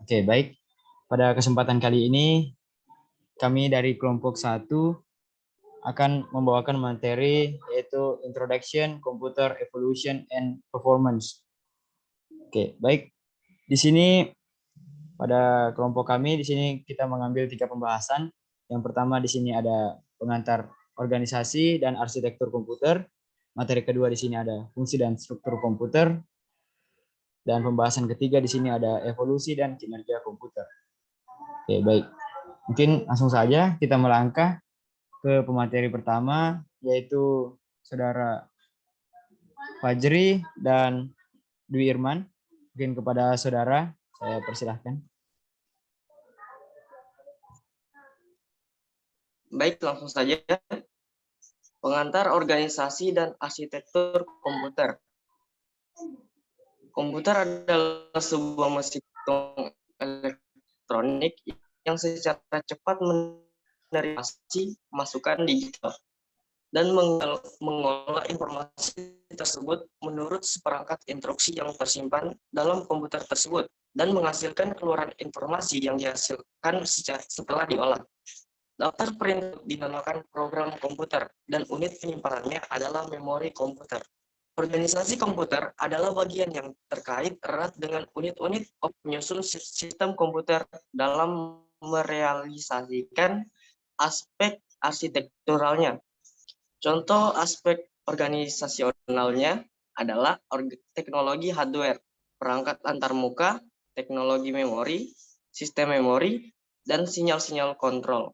Oke, baik. Pada kesempatan kali ini, kami dari kelompok 1 akan membawakan materi yaitu Introduction, Computer Evolution and Performance. Oke, baik. Di sini pada kelompok kami di sini kita mengambil 3 pembahasan. Yang pertama di sini ada pengantar organisasi dan arsitektur komputer. Materi kedua di sini ada fungsi dan struktur komputer. Dan pembahasan ketiga di sini ada evolusi dan kinerja komputer. Oke, baik. Mungkin langsung saja kita melangkah ke pemateri pertama, yaitu Saudara Fajri dan Dwi Irman. Mungkin kepada saudara, saya persilahkan. Baik, langsung saja. Pengantar organisasi dan arsitektur komputer. Komputer adalah sebuah mesin elektronik yang secara cepat menerima masukan digital dan mengolah informasi tersebut menurut seperangkat instruksi yang tersimpan dalam komputer tersebut dan menghasilkan keluaran informasi yang dihasilkan setelah diolah. Daftar perintah dinamakan program komputer dan unit penyimpanannya adalah memori komputer. Organisasi komputer adalah bagian yang terkait erat dengan unit-unit penyusun sistem komputer dalam merealisasikan aspek arsitekturalnya. Contoh aspek organisasionalnya adalah teknologi hardware, perangkat antarmuka, teknologi memori, sistem memori, dan sinyal-sinyal kontrol.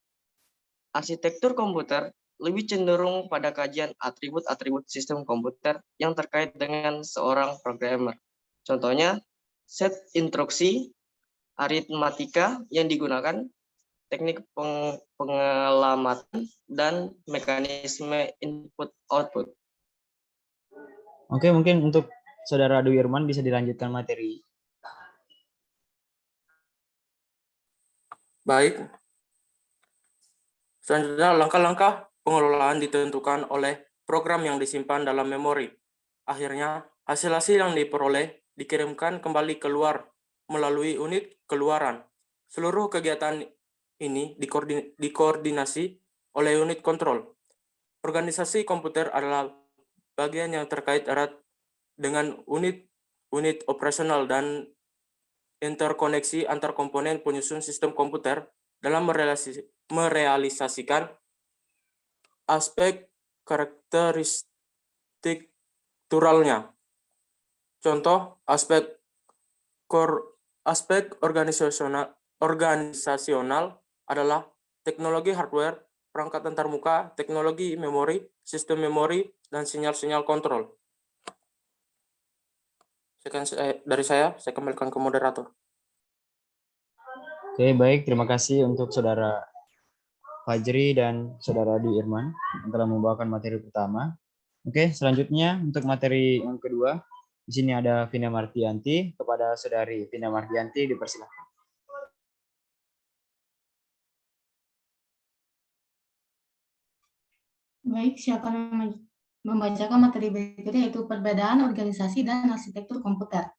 Arsitektur komputer lebih cenderung pada kajian atribut-atribut sistem komputer yang terkait dengan seorang programmer. Contohnya, set instruksi, aritmatika yang digunakan, teknik pengelamatan, dan mekanisme input-output. Oke, mungkin untuk Saudara Dwi Irman bisa dilanjutkan materi. Baik. Selanjutnya, langkah-langkah pengelolaan ditentukan oleh program yang disimpan dalam memori. Akhirnya, hasil-hasil yang diperoleh dikirimkan kembali keluar melalui unit keluaran. Seluruh kegiatan ini dikoordinasi oleh unit kontrol. Organisasi komputer adalah bagian yang terkait erat dengan unit operasional dan interkoneksi antar komponen penyusun sistem komputer dalam merealisasikan aspek karakteristik strukturalnya. Contoh aspek organisasional adalah teknologi hardware, perangkat antarmuka, teknologi memori, sistem memori, dan sinyal-sinyal kontrol. Dari saya kembalikan ke moderator. Oke, baik. Terima kasih untuk Saudara Fajri dan Saudara Dwi Irman yang telah membawakan materi pertama. Oke, selanjutnya untuk materi yang kedua, di sini ada Vina Mardianti. Kepada Saudari Vina Mardianti dipersilakan. Baik, siapa yang membacakan materi berikutnya, yaitu perbedaan organisasi dan arsitektur komputer.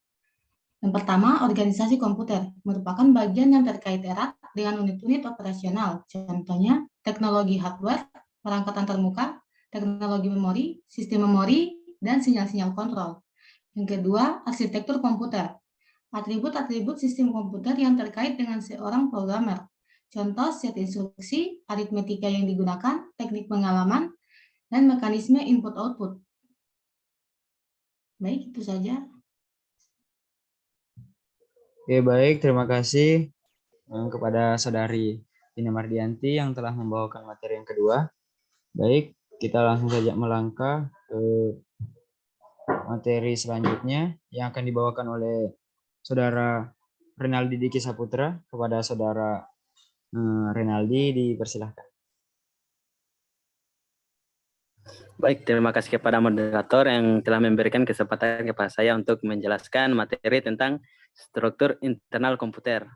Yang pertama, organisasi komputer merupakan bagian yang terkait erat dengan unit-unit operasional. Contohnya, teknologi hardware, perangkat antarmuka, teknologi memori, sistem memori, dan sinyal-sinyal kontrol. Yang kedua, arsitektur komputer. Atribut-atribut sistem komputer yang terkait dengan seorang programmer. Contoh set instruksi, aritmetika yang digunakan, teknik pengalaman, dan mekanisme input-output. Baik, itu saja. Oke, baik. Terima kasih kepada Saudari Vina Mardianti yang telah membawakan materi yang kedua. Baik, kita langsung saja melangkah ke materi selanjutnya yang akan dibawakan oleh Saudara Renaldi Diki Saputra. Kepada Saudara Renaldi dipersilahkan. Baik, terima kasih kepada moderator yang telah memberikan kesempatan kepada saya untuk menjelaskan materi tentang struktur internal komputer.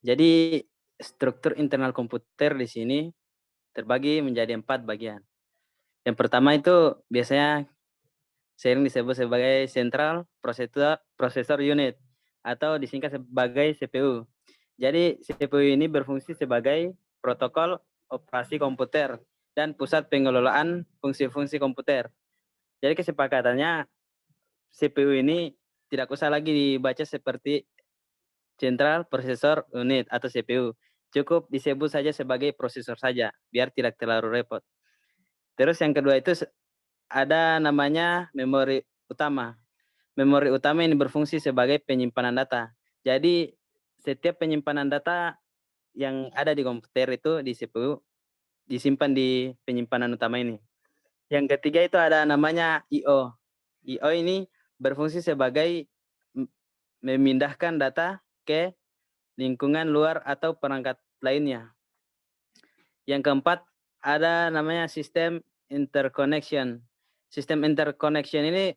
Jadi, struktur internal komputer di sini terbagi menjadi 4 bagian. Yang pertama itu biasanya sering disebut sebagai Central Processor Unit atau disingkat sebagai CPU. Jadi CPU ini berfungsi sebagai protokol operasi komputer dan pusat pengelolaan fungsi-fungsi komputer. Jadi kesepakatannya CPU ini tidak usah lagi dibaca seperti Central Processor Unit atau CPU. Cukup disebut saja sebagai prosesor saja, biar tidak terlalu repot. Terus yang kedua itu ada namanya memori utama. Memori utama ini berfungsi sebagai penyimpanan data. Jadi setiap penyimpanan data yang ada di komputer itu di CPU disimpan di penyimpanan utama ini. Yang ketiga itu ada namanya I/O. I/O ini berfungsi sebagai memindahkan data ke lingkungan luar atau perangkat lainnya. Yang keempat ada namanya sistem interconnection. Sistem interconnection ini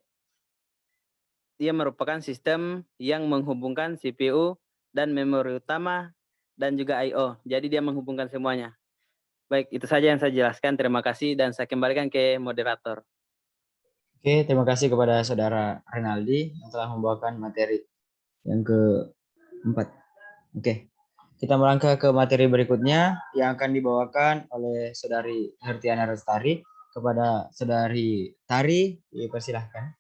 dia merupakan sistem yang menghubungkan CPU dan memori utama dan juga I/O. Jadi dia menghubungkan semuanya. Baik, itu saja yang saya jelaskan. Terima kasih dan saya kembalikan ke moderator. Oke, terima kasih kepada Saudara Renaldi yang telah membawakan materi yang keempat. Oke, kita melangkah ke materi berikutnya yang akan dibawakan oleh Saudari Hertiana Restari. Kepada Saudari Tari, dipersilahkan.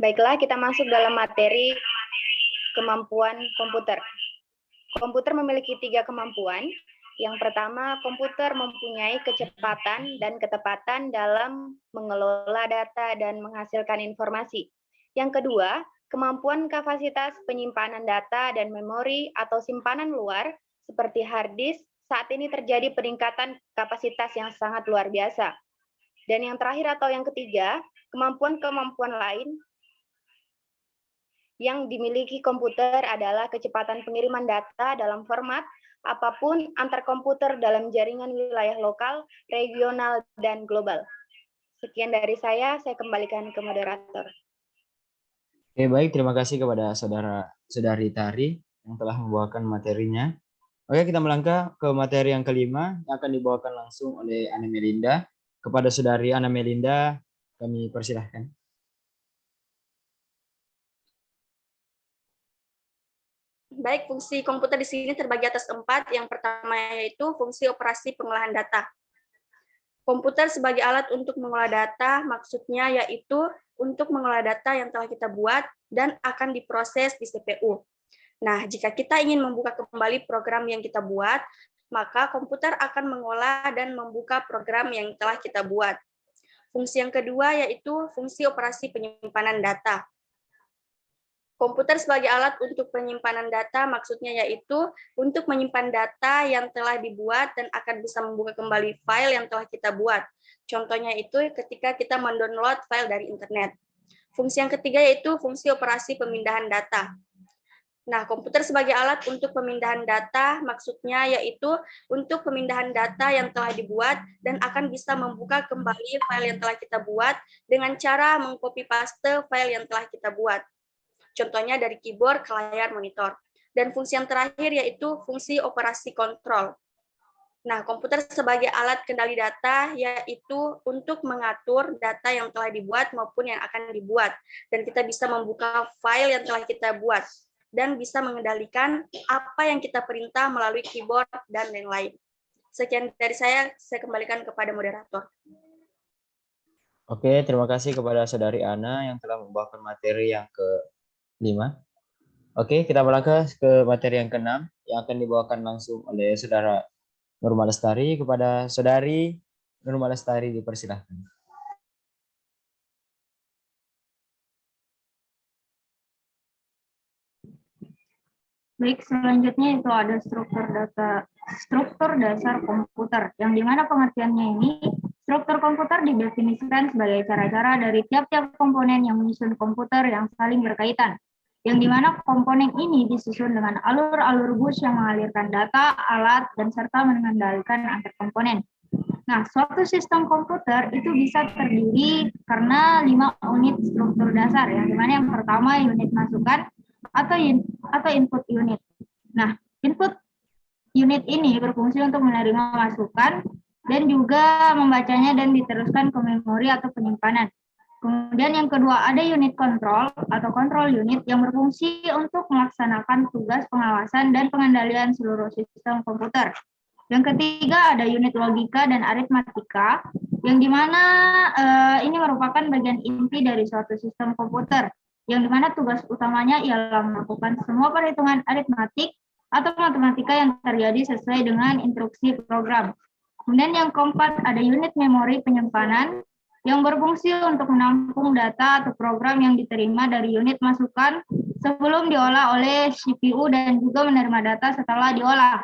Baiklah, kita masuk dalam materi kemampuan komputer. Komputer memiliki 3 kemampuan. Yang pertama, komputer mempunyai kecepatan dan ketepatan dalam mengelola data dan menghasilkan informasi. Yang kedua, kemampuan kapasitas penyimpanan data dan memori atau simpanan luar seperti hard disk saat ini terjadi peningkatan kapasitas yang sangat luar biasa. Dan yang terakhir atau yang ketiga, kemampuan-kemampuan lain yang dimiliki komputer adalah kecepatan pengiriman data dalam format apapun antar komputer dalam jaringan wilayah lokal, regional, dan global. Sekian dari saya kembalikan ke moderator. Oke, baik. Terima kasih kepada Saudari Tari yang telah membawakan materinya. Oke, kita melangkah ke materi yang kelima yang akan dibawakan langsung oleh Ana Melinda. Kepada Saudari Ana Melinda, kami persilahkan. Baik, fungsi komputer di sini terbagi atas 4. Yang pertama yaitu fungsi operasi pengolahan data. Komputer sebagai alat untuk mengolah data, maksudnya yaitu untuk mengolah data yang telah kita buat dan akan diproses di CPU. Nah, jika kita ingin membuka kembali program yang kita buat, maka komputer akan mengolah dan membuka program yang telah kita buat. Fungsi yang kedua yaitu fungsi operasi penyimpanan data. Komputer sebagai alat untuk penyimpanan data maksudnya yaitu untuk menyimpan data yang telah dibuat dan akan bisa membuka kembali file yang telah kita buat. Contohnya itu ketika kita mendownload file dari internet. Fungsi yang ketiga yaitu fungsi operasi pemindahan data. Nah, komputer sebagai alat untuk pemindahan data maksudnya yaitu untuk pemindahan data yang telah dibuat dan akan bisa membuka kembali file yang telah kita buat dengan cara mengcopy paste file yang telah kita buat. Contohnya dari keyboard ke layar monitor. Dan fungsi yang terakhir yaitu fungsi operasi kontrol. Nah, komputer sebagai alat kendali data yaitu untuk mengatur data yang telah dibuat maupun yang akan dibuat. Dan kita bisa membuka file yang telah kita buat. Dan bisa mengendalikan apa yang kita perintah melalui keyboard dan lain-lain. Sekian dari saya kembalikan kepada moderator. Oke, terima kasih kepada Saudari Ana yang telah membawakan materi yang ke-5. Oke, kita melangkah ke materi yang ke-6 yang akan dibawakan langsung oleh Saudara Nurma Lestari. Kepada Saudari Nurma Lestari dipersilahkan. Baik, selanjutnya itu ada struktur dasar komputer, yang dimana pengertiannya ini, struktur komputer didefinisikan sebagai cara-cara dari tiap-tiap komponen yang menyusun komputer yang saling berkaitan, yang dimana komponen ini disusun dengan alur-alur bus yang mengalirkan data, alat, dan serta mengendalikan antar komponen. Nah, suatu sistem komputer itu bisa terdiri karena 5 unit struktur dasar, yang dimana yang pertama unit masukan, atau input unit. Nah, input unit ini berfungsi untuk menerima masukan dan juga membacanya dan diteruskan ke memori atau penyimpanan. Kemudian yang kedua ada unit kontrol atau control unit yang berfungsi untuk melaksanakan tugas pengawasan dan pengendalian seluruh sistem komputer. Yang ketiga ada unit logika dan aritmatika yang dimana ini merupakan bagian inti dari suatu sistem komputer yang dimana tugas utamanya ialah melakukan semua perhitungan aritmatik atau matematika yang terjadi sesuai dengan instruksi program. Kemudian yang keempat ada unit memori penyimpanan yang berfungsi untuk menampung data atau program yang diterima dari unit masukan sebelum diolah oleh CPU dan juga menerima data setelah diolah.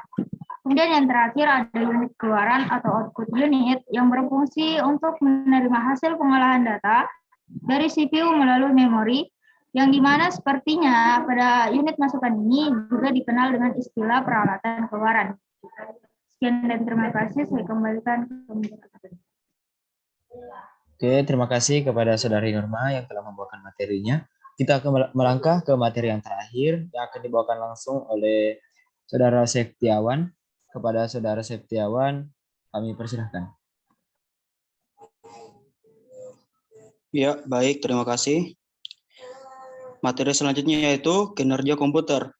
Kemudian yang terakhir ada unit keluaran atau output unit yang berfungsi untuk menerima hasil pengolahan data dari CPU melalui memori, yang dimana sepertinya pada unit masukan ini juga dikenal dengan istilah peralatan keluaran. Sekian dan terima kasih, saya kembalikan ke moderator. Oke, terima kasih kepada Saudari Norma yang telah membawakan materinya. Kita akan melangkah ke materi yang terakhir yang akan dibawakan langsung oleh Saudara Septiawan. Kepada Saudara Septiawan, kami persilahkan. Ya, baik, terima kasih. Materi selanjutnya yaitu kinerja komputer.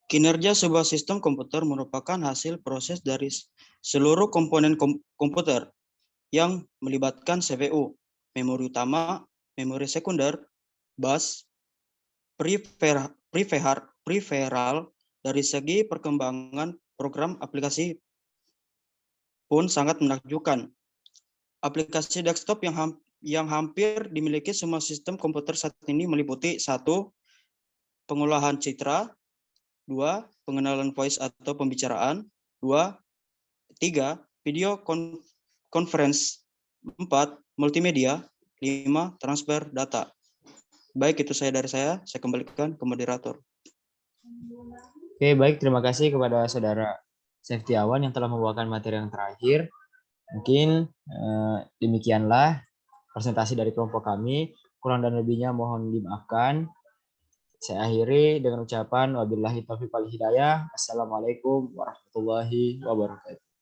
Kinerja sebuah sistem komputer merupakan hasil proses dari seluruh komponen komputer yang melibatkan CPU, memori utama, memori sekunder, bus, peripheral. Dari segi perkembangan program aplikasi pun sangat menakjubkan. Aplikasi desktop yang hampir dimiliki semua sistem komputer saat ini meliputi 1. Pengolahan citra, 2. Pengenalan voice atau pembicaraan, 2. 3. Video conference, 4. Multimedia, 5. Transfer data. Baik, itu dari saya kembalikan ke moderator. Oke, baik, terima kasih kepada Saudara Septiawan yang telah membawakan materi yang terakhir. Mungkin demikianlah presentasi dari kelompok kami. Kurang dan lebihnya mohon dimaafkan. Saya akhiri dengan ucapan wabillahi taufiq wal hidayah. Assalamualaikum warahmatullahi wabarakatuh.